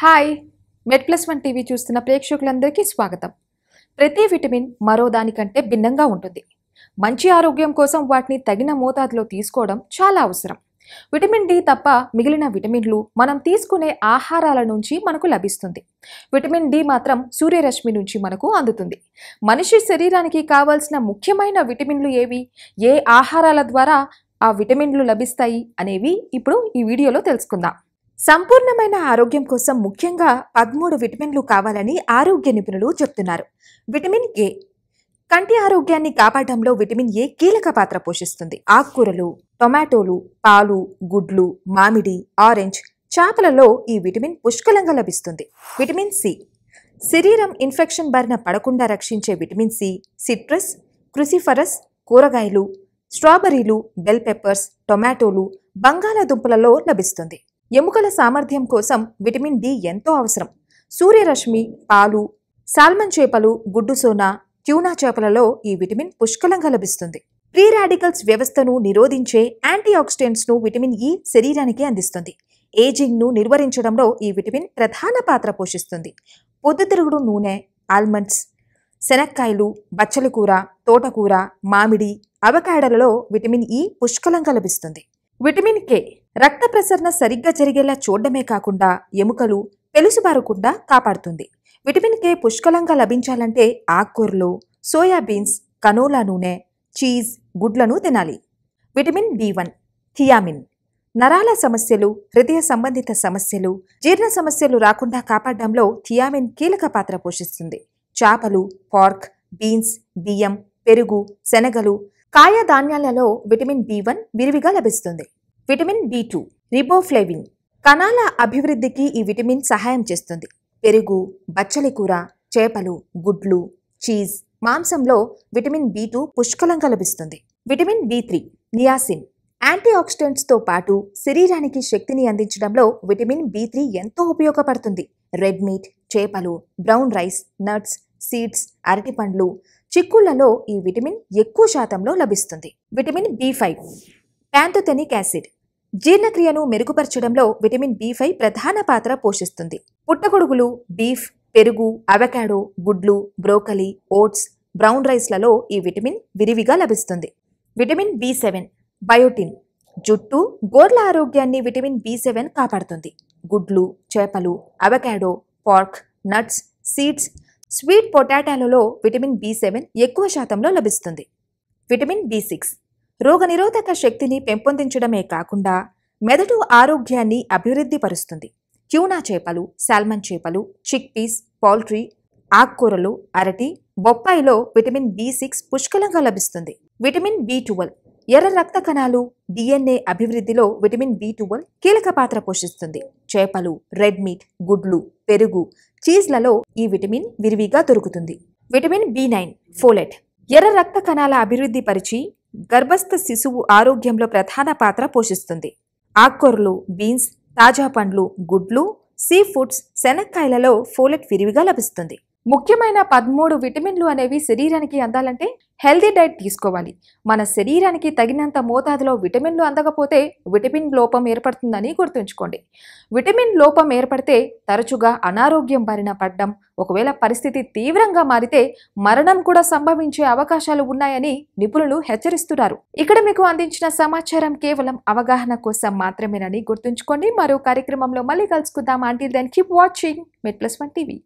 Hi మెడ్ plus one TV చూస్తున్న ప్రేక్షకులందరికీ స్వాగతం. ప్రతి విటమిన్ మరో దానికంటే భిన్నంగా ఉంటుంది. మంచి ఆరోగ్యం కోసం వాటిని తగిన మోతాదులో తీసుకోవడం చాలా అవసరం. విటమిన్ డి తప్ప మిగిలిన విటమిన్లు మనం తీసుకునే ఆహారాల నుంచి మనకు లభిస్తుంది. విటమిన్ డి మాత్రం సూర్యరశ్మి నుంచి మనకు అందుతుంది. మనిషి శరీరానికి కావాల్సిన ముఖ్యమైన విటమిన్లు ఏవి, ఏ ఆహారాల ద్వారా ఆ విటమిన్లు లభిస్తాయి అనేవి ఇప్పుడు ఈ వీడియోలో తెలుసుకుందాం. సంపూర్ణమైన ఆరోగ్యం కోసం ముఖ్యంగా 13 విటమిన్లు కావాలని ఆరోగ్య నిపుణులు చెప్తున్నారు. విటమిన్ ఏ కంటి ఆరోగ్యాన్ని కాపాడడంలో విటమిన్ ఏ కీలక పాత్ర పోషిస్తుంది. ఆకుకూరలు, టొమాటోలు, పాలు, గుడ్లు, మామిడి, ఆరెంజ్, చేపలలో ఈ విటమిన్ పుష్కలంగా లభిస్తుంది. విటమిన్ సి శరీరం ఇన్ఫెక్షన్ బారిన పడకుండా రక్షించే విటమిన్ సి సిట్రస్, క్రుసిఫరస్, కూరగాయలు, స్ట్రాబెర్రీలు, బెల్ పెప్పర్స్, టొమాటోలు, బంగాళాదుంపలలో లభిస్తుంది. ఎముకల సామర్థ్యం కోసం విటమిన్ డి ఎంతో అవసరం. సూర్యరశ్మి, పాలు, సాల్మన్ చేపలు, గుడ్డు సోనా, ట్యూనా చేపలలో ఈ విటమిన్ పుష్కలంగా లభిస్తుంది. ప్రీ రాడికల్స్ వ్యవస్థను నిరోధించే యాంటీ ఆక్సిడెంట్స్ను విటమిన్ ఇ శరీరానికి అందిస్తుంది. ఏజింగ్ను నిర్వహించడంలో ఈ విటమిన్ ప్రధాన పాత్ర పోషిస్తుంది. పొద్దుతిరుగుడు నూనె, ఆల్మండ్స్, శనక్కాయలు, బచ్చలి కూర, తోటకూర, మామిడి, అవకాడలలో విటమిన్ ఇ పుష్కలంగా లభిస్తుంది. విటమిన్ కే రక్త ప్రసరణ సరిగ్గా జరిగేలా చూడడమే కాకుండా ఎముకలు పెలుసుబారకుండా కాపాడుతుంది. విటమిన్ కే పుష్కలంగా లభించాలంటే ఆకుకూరలు, సోయాబీన్స్, కనోలా నూనె, చీజ్, గుడ్లను తినాలి. విటమిన్ బి1 థియామిన్ నరాల సమస్యలు, హృదయ సంబంధిత సమస్యలు, జీర్ణ సమస్యలు రాకుండా కాపాడడంలో థియామిన్ కీలక పాత్ర పోషిస్తుంది. చేపలు, పార్క్, బీన్స్, బియ్యం, పెరుగు, శనగలు, కాయ ధాన్యాలలో విటమిన్ బి1 విరివిగా లభిస్తుంది. విటమిన్ బి2 రిబోఫ్లేవిన్ కణాల అభివృద్ధికి ఈ విటమిన్ సహాయం చేస్తుంది. పెరుగు, బచ్చలి కూర, చేపలు, గుడ్లు, చీజ్, మాంసంలో విటమిన్ బి2 పుష్కలంగా లభిస్తుంది. విటమిన్ బి3 నియాసిన్ యాంటీ ఆక్సిడెంట్స్తో పాటు శరీరానికి శక్తిని అందించడంలో విటమిన్ బి3 ఎంతో ఉపయోగపడుతుంది. రెడ్ మీట్, చేపలు, బ్రౌన్ రైస్, నట్స్, సీడ్స్, అరటిపండ్లు, చిక్కుళ్లలో ఈ విటమిన్ ఎక్కువ శాతంలో లభిస్తుంది. విటమిన్ బి5 ప్యాంతోథెనిక్ యాసిడ్ జీర్ణక్రియను మెరుగుపరచడంలో విటమిన్ బి5 ప్రధాన పాత్ర పోషిస్తుంది. పుట్టగొడుగులు, బీఫ్, పెరుగు, అవకాడో, గుడ్లు, బ్రోకలీ, ఓట్స్, బ్రౌన్ రైస్లలో ఈ విటమిన్ విరివిగా లభిస్తుంది. విటమిన్ బి7 బయోటిన్ జుట్టు, గోర్ల ఆరోగ్యాన్ని విటమిన్ బి7 కాపాడుతుంది. గుడ్లు, చేపలు, avocado, pork, nuts, seeds, sweet పొటాటాలలో విటమిన్ బి7 ఎక్కువ శాతంలో లభిస్తుంది. విటమిన్ బి6 రోగనిరోధక శక్తిని పెంపొందించడమే కాకుండా మెదడు ఆరోగ్యాన్ని అభివృద్ధి పరుస్తుంది. ట్యూనా చేపలు, సాల్మన్ చేపలు, చిక్ పీస్, పౌల్ట్రీ, ఆకుకూరలు, అరటి, బొప్పాయిలో విటమిన్ బి6 పుష్కలంగా లభిస్తుంది. విటమిన్ బి12 ఎర్ర రక్త కణాలు, డిఎన్ఏ అభివృద్ధిలో విటమిన్ బి12 కీలక పాత్ర పోషిస్తుంది. చేపలు, రెడ్ మీట్, గుడ్లు, పెరుగు, చీజ్లలో ఈ విటమిన్ విరివిగా దొరుకుతుంది. విటమిన్ బి9 ఫోలెట్ ఎర్ర రక్త కణాల అభివృద్ధి పరిచి గర్భస్థ శిశువు ఆరోగ్యంలో ప్రధాన పాత్ర పోషిస్తుంది. ఆకుకూరలు, బీన్స్, తాజా పండ్లు, గుడ్లు, సీ ఫుడ్స్, శనక్కాయలలో ఫోలెట్ విరివిగా లభిస్తుంది. ముఖ్యమైన 13 విటమిన్లు అనేవి శరీరానికి అందాలంటే హెల్దీ డైట్ తీసుకోవాలి. మన శరీరానికి తగినంత మోతాదులో విటమిన్లు అందకపోతే విటమిన్ లోపం ఏర్పడుతుందని గుర్తుంచుకోండి. విటమిన్ లోపం ఏర్పడితే తరచుగా అనారోగ్యం బారిన పడడం, ఒకవేళ పరిస్థితి తీవ్రంగా మారితే మరణం కూడా సంభవించే అవకాశాలు ఉన్నాయని నిపుణులు హెచ్చరిస్తున్నారు. ఇక్కడ మీకు అందించిన సమాచారం కేవలం అవగాహన కోసం మాత్రమేనని గుర్తుంచుకోండి. మరో కార్యక్రమంలో మళ్ళీ కలుసుకుందాం. అంటిల్ దెన్ కీప్ వాచింగ్ మెడ్ ప్లస్ వన్ టీవీ.